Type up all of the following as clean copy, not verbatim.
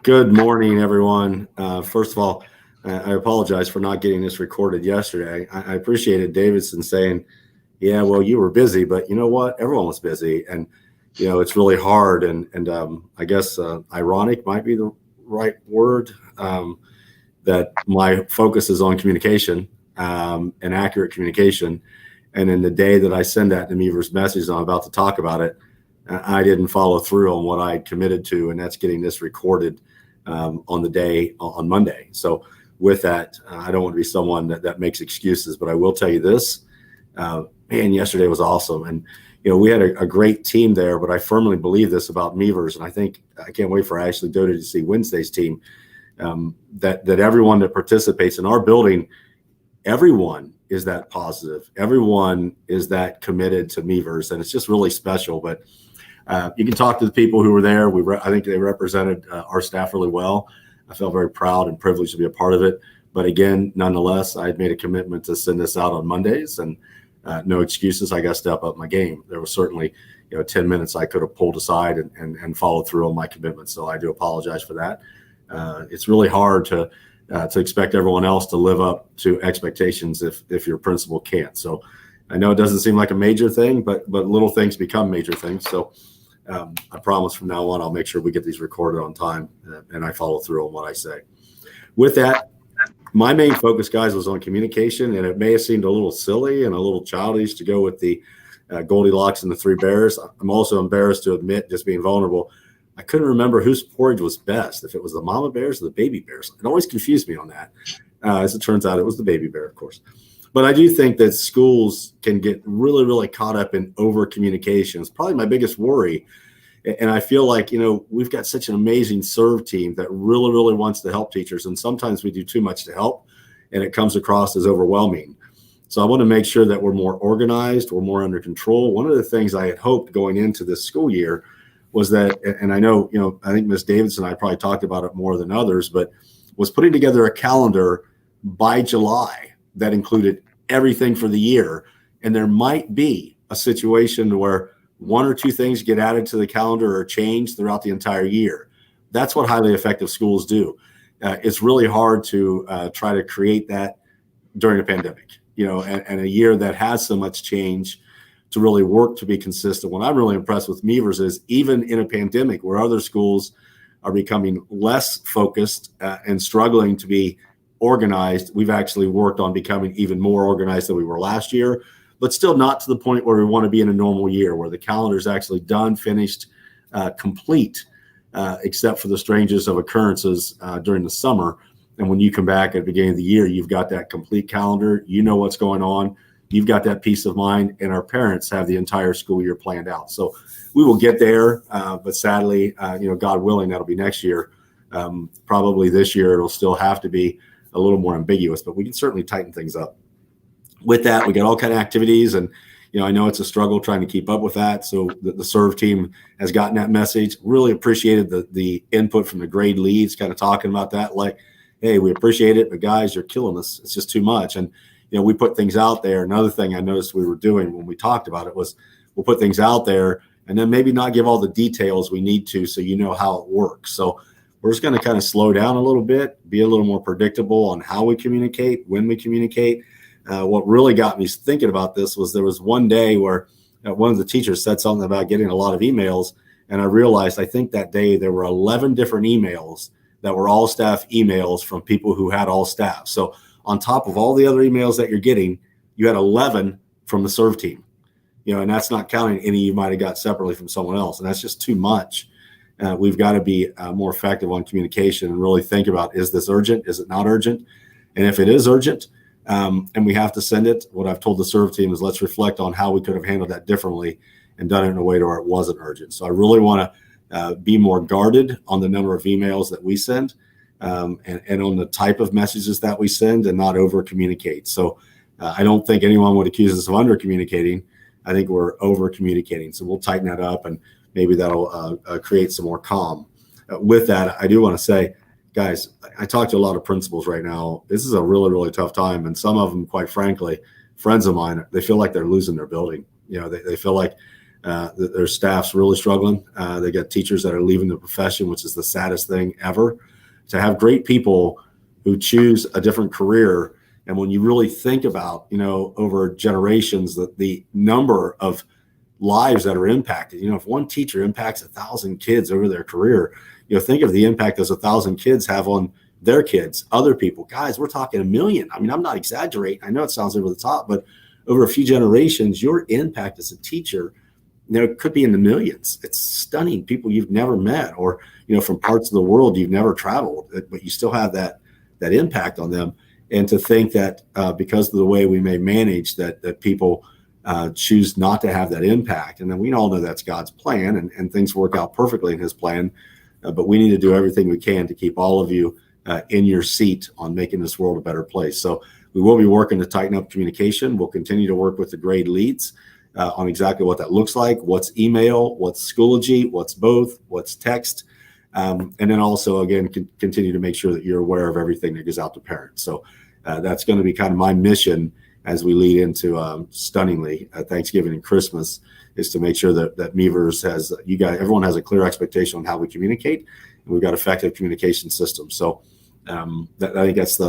Good morning, everyone. First of all, I apologize for not getting this recorded yesterday. I appreciated Davidson saying, "Yeah, well, you were busy, but you know what? Everyone was busy, and it's really hard." And I guess ironic might be the right word. That my focus is on communication and accurate communication. And in the day that I send that to Mevers Messages, I'm about to talk about it. I didn't follow through on what I committed to, and that's getting this recorded on the day on Monday. So with that, I don't want to be someone that makes excuses, but I will tell you this, man, yesterday was awesome. And, we had a great team there, but I firmly believe this about Mevers. And I can't wait for Ashley Doty to see Wednesday's team, that everyone that participates in our building, everyone is that positive. Everyone is that committed to Mevers, and it's just really special. But you can talk to the people who were there. I think they represented our staff really well. I felt very proud and privileged to be a part of it. But again, nonetheless, I had made a commitment to send this out on Mondays, and no excuses. I got to step up my game. There was certainly 10 minutes I could have pulled aside and followed through on my commitment. So I do apologize for that. It's really hard to expect everyone else to live up to expectations if your principal can't. So I know it doesn't seem like a major thing, but little things become major things. So I promise from now on, I'll make sure we get these recorded on time and I follow through on what I say. With that, my main focus, guys, was on communication, and it may have seemed a little silly and a little childish to go with the Goldilocks and the Three Bears. I'm also embarrassed to admit, just being vulnerable, I couldn't remember whose porridge was best, if it was the mama bears or the baby bears. It always confused me on that. As it turns out, it was the baby bear, of course. But I do think that schools can get really, really caught up in over communication. It's probably my biggest worry. And I feel like, we've got such an amazing serve team that really, really wants to help teachers. And sometimes we do too much to help, and it comes across as overwhelming. So I want to make sure that we're more organized, we're more under control. One of the things I had hoped going into this school year was that, and I know, I think Ms. Davidson and I probably talked about it more than others, but was putting together a calendar by July that included everything for the year. And there might be a situation where one or two things get added to the calendar or changed throughout the entire year. That's what highly effective schools do. It's really hard to try to create that during a pandemic, and a year that has so much change to really work to be consistent. What I'm really impressed with Mevers is, even in a pandemic where other schools are becoming less focused and struggling to be organized, we've actually worked on becoming even more organized than we were last year, but still not to the point where we want to be in a normal year, where the calendar is actually done, finished, complete, except for the strangest of occurrences during the summer. And when you come back at the beginning of the year, you've got that complete calendar. You know what's going on. You've got that peace of mind, and our parents have the entire school year planned out. So we will get there, but sadly, God willing, that'll be next year. Probably this year, it'll still have to be a little more ambiguous, but we can certainly tighten things up. With that, we got all kind of activities, and I know it's a struggle trying to keep up with that. So the serve team has gotten that message. Really appreciated the input from the grade leads, kind of talking about that, like, hey, we appreciate it, but guys, you're killing us. It's just too much. And we put things out there. Another thing I noticed we were doing when we talked about it was we'll put things out there and then maybe not give all the details we need to, so how it works. So we're just going to kind of slow down a little bit, be a little more predictable on how we communicate, when we communicate. What really got me thinking about this was there was one day where one of the teachers said something about getting a lot of emails, and I realized I think that day there were 11 different emails that were all staff emails from people who had all staff. So on top of all the other emails that you're getting, you had 11 from the serve team, and that's not counting any you might have got separately from someone else. And that's just too much. We've got to be more effective on communication and really think about, is this urgent? Is it not urgent? And if it is urgent and we have to send it, what I've told the serve team is let's reflect on how we could have handled that differently and done it in a way to where it wasn't urgent. So I really want to be more guarded on the number of emails that we send. And on the type of messages that we send, and not over communicate. So I don't think anyone would accuse us of under communicating. I think we're over communicating. So we'll tighten that up, and maybe that'll create some more calm. With that, I do want to say, guys, I talk to a lot of principals right now. This is a really, really tough time. And some of them, quite frankly, friends of mine, they feel like they're losing their building. They feel like Their staff's really struggling. They got teachers that are leaving the profession, which is the saddest thing ever. To have great people who choose a different career, and when you really think about, over generations, the number of lives that are impacted. If one teacher impacts 1,000 kids over their career, think of the impact those 1,000 kids have on their kids, other people. Guys, we're talking 1 million. I mean, I'm not exaggerating. I know it sounds over the top, but over a few generations, your impact as a teacher, it could be in the millions. It's stunning. People you've never met, or from parts of the world you've never traveled, but you still have that impact on them. And to think that because of the way we may manage that people choose not to have that impact, and then we all know that's God's plan, and things work out perfectly in His plan. But we need to do everything we can to keep all of you in your seat on making this world a better place. So we will be working to tighten up communication. We'll continue to work with the grade leads on exactly what that looks like, what's email, what's Schoology, what's both, what's text. And then also, again, continue to make sure that you're aware of everything that goes out to parents. So that's going to be kind of my mission as we lead into stunningly Thanksgiving and Christmas, is to make sure that Mevers has, everyone has a clear expectation on how we communicate, and we've got effective communication systems. So I think that's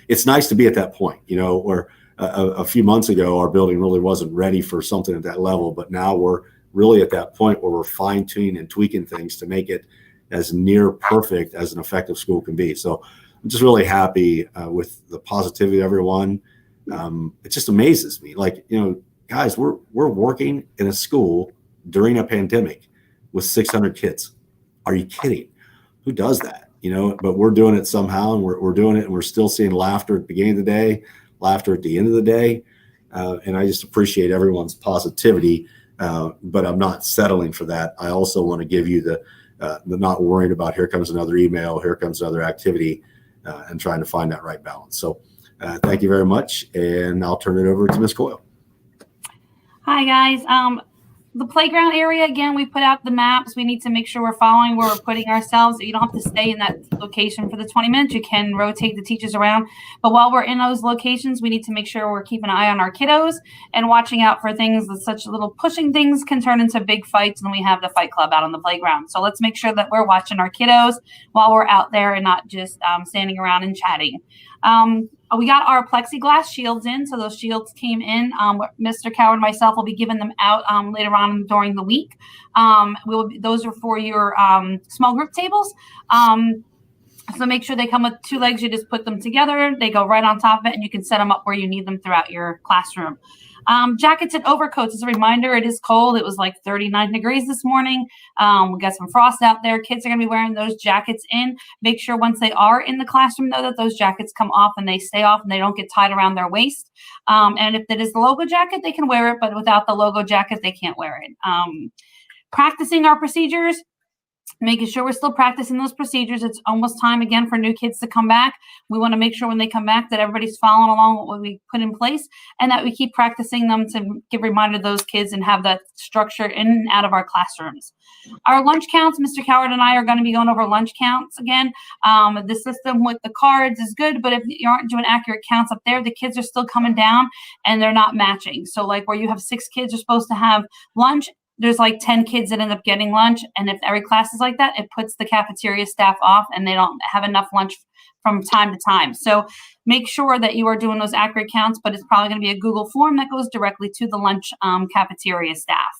it's nice to be at that point, where a few months ago, our building really wasn't ready for something at that level, but now we're really at that point where we're fine tuning and tweaking things to make it as near perfect as an effective school can be. So I'm just really happy with the positivity of everyone. It just amazes me. Guys, we're working in a school during a pandemic with 600 kids. Are you kidding? Who does that? But we're doing it somehow, and we're doing it, and we're still seeing laughter at the beginning of the day, laughter at the end of the day. And I just appreciate everyone's positivity, but I'm not settling for that. I also want to give you the not worrying about here comes another email, here comes another activity, and trying to find that right balance. So thank you very much, and I'll turn it over to Ms. Coyle. Hi, guys. The playground area, again, we put out the maps. We need to make sure we're following where we're putting ourselves. You don't have to stay in that location for the 20 minutes. You can rotate the teachers around. But while we're in those locations, we need to make sure we're keeping an eye on our kiddos and watching out for things that such little pushing things can turn into big fights when we have the fight club out on the playground. So let's make sure that we're watching our kiddos while we're out there and not just standing around and chatting. We got our plexiglass shields in, so those shields came in. Mr. Coward and myself will be giving them out later on during the week. Those are for your small group tables. So make sure they come with 2 legs. You just put them together. They go right on top of it, and you can set them up where you need them throughout your classroom. Jackets and overcoats. As a reminder, it is cold. It was like 39 degrees this morning. We got some frost out there. Kids are going to be wearing those jackets in. Make sure once they are in the classroom, though, that those jackets come off and they stay off and they don't get tied around their waist. And if it is the logo jacket, they can wear it, but without the logo jacket, they can't wear it. Practicing our procedures. Making sure we're still practicing those procedures. It's almost time again for new kids to come back. We want to make sure when they come back that everybody's following along with what we put in place, and that we keep practicing them to give a reminder to those kids and have that structure in and out of our classrooms. Our lunch counts, Mr. Coward and I are going to be going over lunch counts again. The system with the cards is good, but if you aren't doing accurate counts up there, the kids are still coming down and they're not matching. So like where you have 6 kids are supposed to have lunch, there's like 10 kids that end up getting lunch. And if every class is like that, it puts the cafeteria staff off and they don't have enough lunch from time to time. So make sure that you are doing those accurate counts, but it's probably going to be a Google form that goes directly to the lunch cafeteria staff.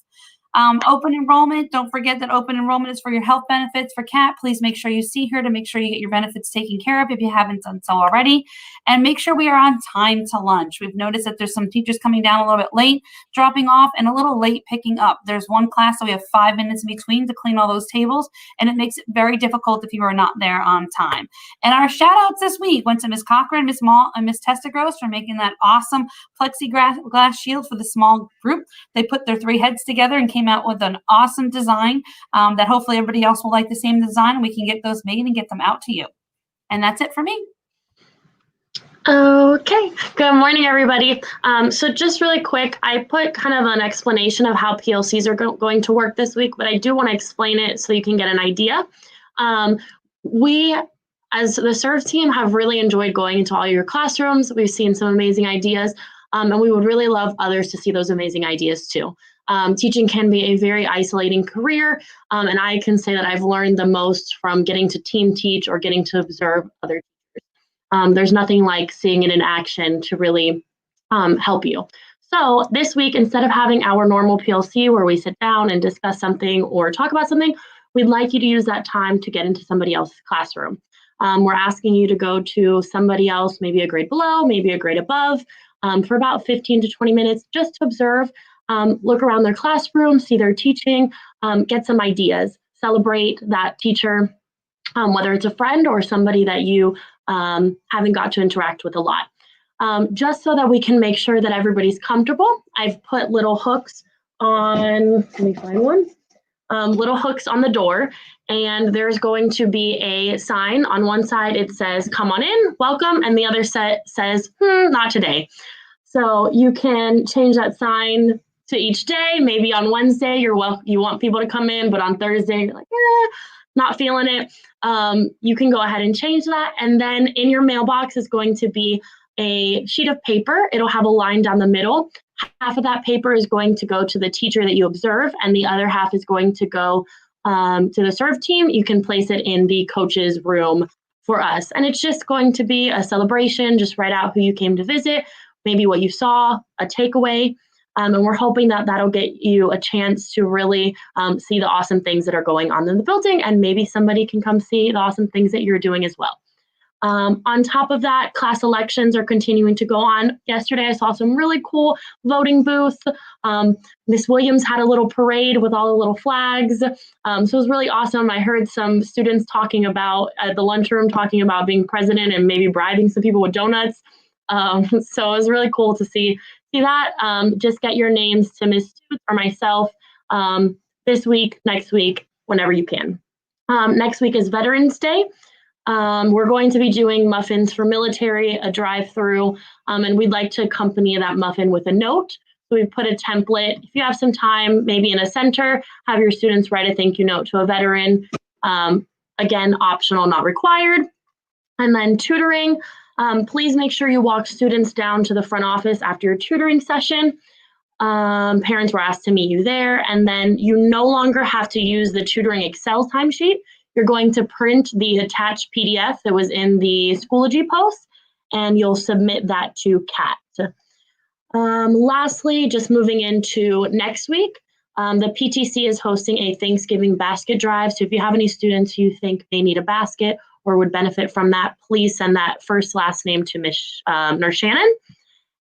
Open enrollment. Don't forget that open enrollment is for your health benefits for CAT. Please make sure you see her to make sure you get your benefits taken care of if you haven't done so already. And make sure we are on time to lunch. We've noticed that there's some teachers coming down a little bit late, dropping off, and a little late picking up. There's one class that we have 5 minutes in between to clean all those tables, and it makes it very difficult if you are not there on time. And our shout outs this week went to Ms. Cochran, Ms. Mall, and Ms. Testagross for making that awesome plexiglass shield for the small group. They put their 3 heads together and came out with an awesome design that hopefully everybody else will like the same design, and we can get those made and get them out to you. And that's it for me. Okay, good morning, everybody. So just really quick, I put kind of an explanation of how PLCs are going to work this week, but I do want to explain it so you can get an idea. We, as the SERV team, have really enjoyed going into all your classrooms. We've seen some amazing ideas, and we would really love others to see those amazing ideas too. Teaching can be a very isolating career, and I can say that I've learned the most from getting to team teach or getting to observe other teachers. There's nothing like seeing it in action to really help you. So this week, instead of having our normal PLC where we sit down and discuss something or talk about something, we'd like you to use that time to get into somebody else's classroom. We're asking you to go to somebody else, maybe a grade below, maybe a grade above, for about 15 to 20 minutes, just to observe, look around their classroom, see their teaching, get some ideas, celebrate that teacher, whether it's a friend or somebody that you haven't got to interact with a lot. Just so that we can make sure that everybody's comfortable, I've put little hooks on, let me find one, little hooks on the door, and there's going to be a sign. On one side it says, come on in, welcome, and the other says, not today. So you can change that sign to each day. Maybe on Wednesday, you want people to come in, but on Thursday, you're like, not feeling it. You can go ahead and change that. And then in your mailbox is going to be a sheet of paper. It'll have a line down the middle. Half of that paper is going to go to the teacher that you observe, and the other half is going to go to the serve team. You can place it in the coach's room for us. And it's just going to be a celebration. Just write out who you came to visit, maybe what you saw, a takeaway. And we're hoping that that'll get you a chance to really see the awesome things that are going on in the building, and maybe somebody can come see the awesome things that you're doing as well. On top of that, class elections are continuing to go on. Yesterday, I saw some really cool voting booths. Miss Williams had a little parade with all the little flags. So it was really awesome. I heard some students talking about, at the lunchroom, talking about being president and maybe bribing some people with donuts. So it was really cool to see that. Just get your names to Miss Tooth or myself this week, next week, whenever you can. Next week is Veterans Day. We're going to be doing muffins for military, a drive-through, and we'd like to accompany that muffin with a note. So we've put a template. If you have some time, maybe in a center, have your students write a thank you note to a veteran. Again, optional, not required. And then tutoring. Please make sure you walk students down to the front office after your tutoring session. Parents were asked to meet you there, and then you no longer have to use the tutoring Excel timesheet. You're going to print the attached PDF that was in the Schoology post, and you'll submit that to CAT. Lastly, just moving into next week, the PTC is hosting a Thanksgiving basket drive. So if you have any students you think may need a basket or would benefit from that, please send that first last name to Miss Nurse Shannon.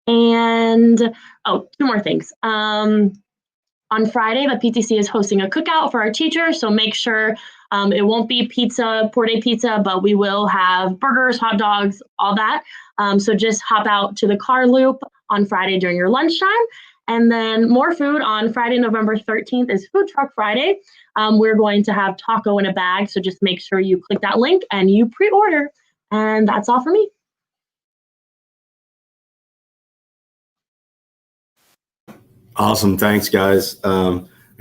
And two more things. On Friday, the PTC is hosting a cookout for our teachers, so make sure it won't be pizza, pour-day pizza, but we will have burgers, hot dogs, all that. So just hop out to the car loop on Friday during your lunchtime. And then more food on Friday, November 13th is Food Truck Friday. We're going to have taco in a bag, so just make sure you click that link and you pre-order. And that's all for me. Awesome. Thanks, guys.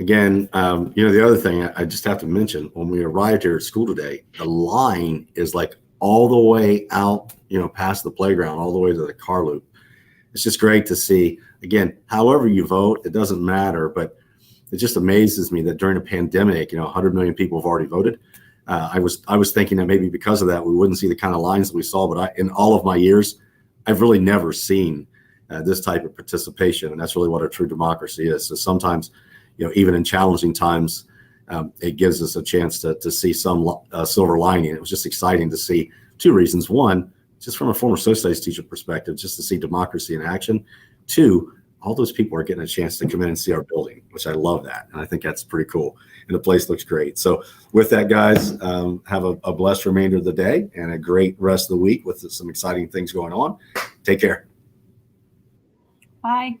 Again, the other thing I just have to mention, when we arrived here at school today, the line is like all the way out, past the playground, all the way to the car loop. It's just great to see. Again, however you vote, it doesn't matter, but it just amazes me that during a pandemic, 100 million people have already voted. I was thinking that maybe because of that, we wouldn't see the kind of lines that we saw, but in all of my years, I've really never seen this type of participation, and that's really what a true democracy is. So sometimes, even in challenging times, it gives us a chance to see some silver lining. It was just exciting to see two reasons. One, just from a former social studies teacher perspective, just to see democracy in action. Two, all those people are getting a chance to come in and see our building, which I love that. And I think that's pretty cool. And the place looks great. So with that, guys, have a blessed remainder of the day and a great rest of the week with some exciting things going on. Take care. Bye.